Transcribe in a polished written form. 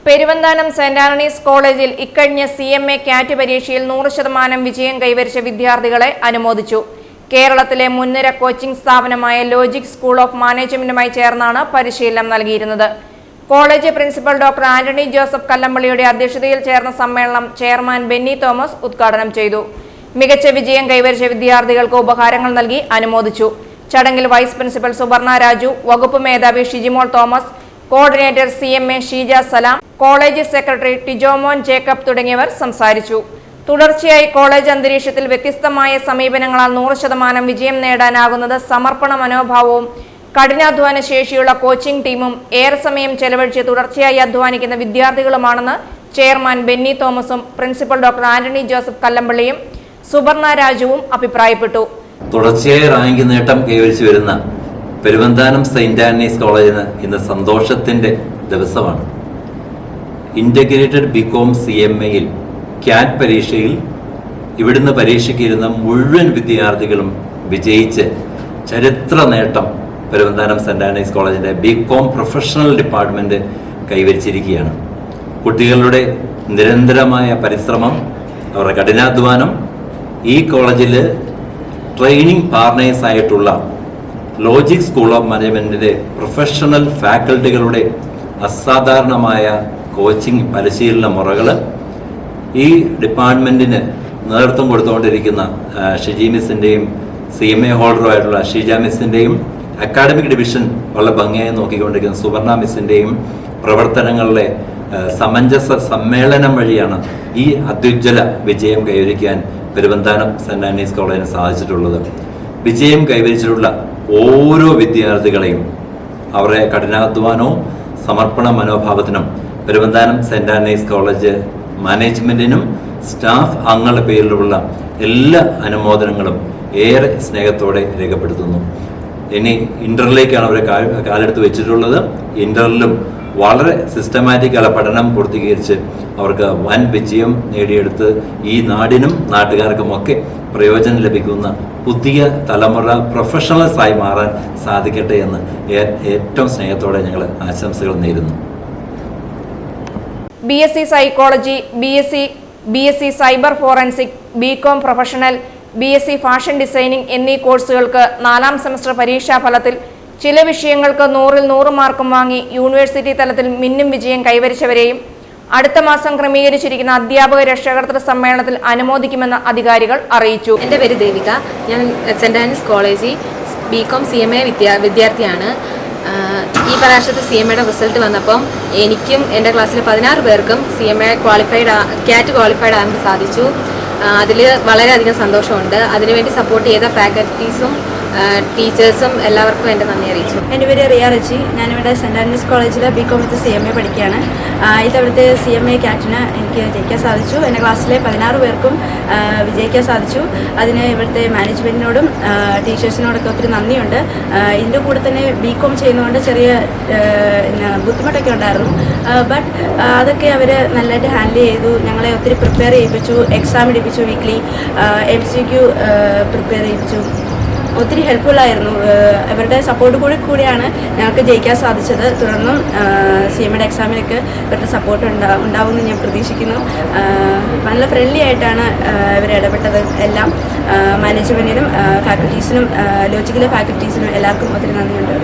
Peruvanthanam saint Antony's കോളേജിൽ ഇക്കഴിഞ്ഞ CMA cat പരീക്ഷയിൽ 100% വിജയം കൈവരിച്ച വിദ്യാർത്ഥികളെ അനുമോദിച്ചു. കേരളത്തിലെ മുൻനിര കോച്ചിംഗ് സ്ഥാപനമായ ലോജിക് സ്കൂൾ ഓഫ് മാനേജ്മെന്റുമായി ചേർന്നാണ് പരിശീലനം നൽകിയിരുന്നത്. College principal doctor Antony Joseph കല്ലമ്പള്ളിയുടെ അധ്യക്ഷതയിൽ ചേർന്ന സമ്മേളനം ചെയർമാൻ ബെന്നി തോമസ് ഉദ്ഘാടനം ചെയ്തു. മികച്ച വിജയം കൈവരിച്ച വിദ്യാർത്ഥികൾക്ക് ഉപഹാരങ്ങൾ നൽകി അനുമോദിച്ചു. ചടങ്ങിൽ വൈസ് പ്രിൻസിപ്പൽ സുവർണ രാജു, വകുപ്പ് മേധാവി Shijimol Thomas, coordinator CMA Sheeja Salam, college secretary Tijomon Jacob തുടങ്ങിയവർ സംസാരിച്ചു. തുടർച്ചയായി കോളേജ് അന്തരീക്ഷത്തിൽ വ്യത്യസ്തമായ സമീപനങ്ങളാൽ 100% വിജയം നേടാനാകുന്നത് സമർപ്പണ മനോഭാവവും കഠിനാധ്വാന ശേഷിയുള്ള കോച്ചിംഗ് ടീമും ഏറെ സമയം ചെലവഴിച്ച് തുടർച്ചയായി അധ്വാനിക്കുന്ന വിദ്യാർത്ഥികളുമാണെന്ന് ചെയർമാൻ ബെന്നി തോമസും പ്രിൻസിപ്പൽ ഡോക്ടർ ആന്റണി ജോസഫ് കല്ലമ്പള്ളിയും സുവർണ രാജുവും അഭിപ്രായപ്പെട്ടു. തുടർച്ചയായി റാങ്ക് നേട്ടം കൈവരിച്ചു വരുന്ന പെരുവന്താനം സെന്റ് ആന്റണീസ് കോളേജിന് ഇന്ന് സന്തോഷത്തിന്റെ ദിവസമാണ്. ഇന്റഗ്രേറ്റഡ് BCom CMAയിൽ ക്യാറ്റ് പരീക്ഷയിൽ ഇവിടുന്ന് പരീക്ഷയ്ക്കിരുന്ന മുഴുവൻ വിദ്യാർത്ഥികളും വിജയിച്ച് ചരിത്ര നേട്ടം പെരുവന്താനം സെന്റ് ആന്റണീസ് കോളേജിന്റെ BCom പ്രൊഫഷണൽ ഡിപ്പാർട്ട്മെന്റ് കൈവരിച്ചിരിക്കുകയാണ്. കുട്ടികളുടെ നിരന്തരമായ പരിശ്രമം, അവരുടെ കഠിനാധ്വാനം, ഈ കോളേജിൽ ട്രെയിനിങ് പാർട്ട്നേഴ്സ് ആയിട്ടുള്ള ലോജിക് സ്കൂൾ ഓഫ് മാനേജ്മെന്റിന്റെ പ്രൊഫഷണൽ ഫാക്കൽറ്റികളുടെ അസാധാരണമായ കോച്ചിങ് പരിശീലന മുറകൾ, ഈ ഡിപ്പാർട്ട്മെന്റിന് നേതൃത്വം കൊടുത്തുകൊണ്ടിരിക്കുന്ന ഷിജി മിസ്സിന്റെയും CMA ഹോൾഡറുമായിട്ടുള്ള ഷീജ മിസ്സിന്റെയും അക്കാഡമിക് ഡിവിഷൻ വളരെ ഭംഗിയായി നോക്കിക്കൊണ്ടിരിക്കുന്ന സുവർണ മിസ്സിന്റെയും പ്രവർത്തനങ്ങളിലെ സമഞ്ജസ സമ്മേളനം വഴിയാണ് ഈ അത്യുജ്വല വിജയം കൈവരിക്കാൻ പെരുവന്താനം സെന്റ് ആന്റണീസ് കോളേജിന് സാധിച്ചിട്ടുള്ളത്. വിജയം കൈവരിച്ചിട്ടുള്ള ഓരോ വിദ്യാർത്ഥികളെയും അവരുടെ കഠിനാധ്വാനവും സമർപ്പണ മനോഭാവത്തിനും പെരുവന്താനം സെന്റ് ആന്റണീസ് കോളേജ് മാനേജ്മെന്റിനും സ്റ്റാഫ് അംഗങ്ങളുടെ പേരിലുള്ള എല്ലാ അനുമോദനങ്ങളും ഏറെ സ്നേഹത്തോടെ രേഖപ്പെടുത്തുന്നു. ഇനി ഇന്ററിലേക്കാണ് അവരെ കാലെടുത്ത് വെച്ചിട്ടുള്ളത്. ഇന്ററിലും വളരെ സിസ്റ്റമാറ്റിക് പഠനം പൂർത്തീകരിച്ച് അവർക്ക് വൻ വിജയം നേടിയെടുത്ത് ഈ നാടിനും നാട്ടുകാർക്കുമൊക്കെ പ്രയോജനം ലഭിക്കുന്ന പുതിയ തലമുറ പ്രൊഫഷണൽസായി മാറാൻ സാധിക്കട്ടെ എന്ന് ഏറ്റവും സ്നേഹത്തോടെ ഞങ്ങൾ ആശംസകൾ നേരുന്നു. BSc psychology, BSc cyber forensic, BCom professional, BSc fashion designing എന്നീ കോഴ്സുകൾക്ക് 4ാം സെമസ്റ്റർ പരീക്ഷാ ഫലത്തിൽ ചില വിഷയങ്ങൾക്ക് 100-ൽ 100 മാർക്കും വാങ്ങി യൂണിവേഴ്സിറ്റി തലത്തിൽ മിന്നും വിജയം കൈവരിച്ചവരെയും അടുത്ത മാസം ക്രമീകരിച്ചിരിക്കുന്ന അധ്യാപക രക്ഷകർതൃ സമ്മേളനത്തിൽ അനുമോദിക്കുമെന്ന് അധികാരികൾ അറിയിച്ചു. എൻ്റെ പേര് ദേവിക. ഞാൻ സെന്റ് ആന്റണീസ് കോളേജിൽ BCom CMA വിദ്യാർത്ഥിയാണ്. ഈ പ്രാവശ്യത്തെ CMAയുടെ റിസൾട്ട് വന്നപ്പം എനിക്കും എൻ്റെ ക്ലാസ്സിലെ 16 പേർക്കും ക്യാറ്റ് ക്വാളിഫൈഡ് ആകാൻ സാധിച്ചു. അതിൽ വളരെയധികം സന്തോഷമുണ്ട്. അതിനുവേണ്ടി സപ്പോർട്ട് ചെയ്ത ഫാക്കൽറ്റീസും ടീച്ചേഴ്സും എല്ലാവർക്കും എൻ്റെ നന്ദി അറിയിച്ചു. എൻ്റെ പേര് റിയ റജി. ഞാനിവിടെ സെന്റ് ആന്റണീസ് കോളേജിൽ BCom വിത്ത് CMA പഠിക്കുകയാണ്. ഇതവിടുത്തെ CMA ക്യാറ്റിന് എനിക്ക് ജയിക്കാൻ സാധിച്ചു. എൻ്റെ ക്ലാസ്സിലെ 16 പേർക്കും വിജയിക്കാൻ സാധിച്ചു. അതിന് ഇവിടുത്തെ മാനേജ്മെൻറ്റിനോടും ടീച്ചേഴ്സിനോടൊക്കെ ഒത്തിരി നന്ദിയുണ്ട്. ഇതിൻ്റെ കൂടെ തന്നെ BCom ചെയ്യുന്നതുകൊണ്ട് ചെറിയ ബുദ്ധിമുട്ടൊക്കെ ഉണ്ടായിരുന്നു. ബട്ട് അതൊക്കെ അവർ നല്ലതായിട്ട് ഹാൻഡിൽ ചെയ്തു. ഞങ്ങളെ ഒത്തിരി പ്രിപ്പയർ ചെയ്യിപ്പിച്ചു, എക്സാം എടുപ്പിച്ചു, വീക്ക്ലി MCQ പ്രിപ്പയർ ചെയ്യിപ്പിച്ചു. ഒത്തിരി ഹെൽപ്ഫുള്ളായിരുന്നു. ഇവരുടെ സപ്പോർട്ട് കൂടിയാണ് ഞങ്ങൾക്ക് ജയിക്കാൻ സാധിച്ചത്. തുടർന്നും CMAയുടെ എക്സാമിനൊക്കെ ഇവരുടെ സപ്പോർട്ട് ഉണ്ടാവുമെന്ന് ഞാൻ പ്രതീക്ഷിക്കുന്നു. നല്ല ഫ്രണ്ട്ലി ആയിട്ടാണ് ഇവർ ഇടപെട്ടത്. എല്ലാം മാനേജ്മെൻറ്റിനും ഫാക്കൽറ്റീസിനും ലോജിക്കിലെ ഫാക്കൽറ്റീസിനും എല്ലാവർക്കും ഒത്തിരി നന്ദിയുണ്ട്.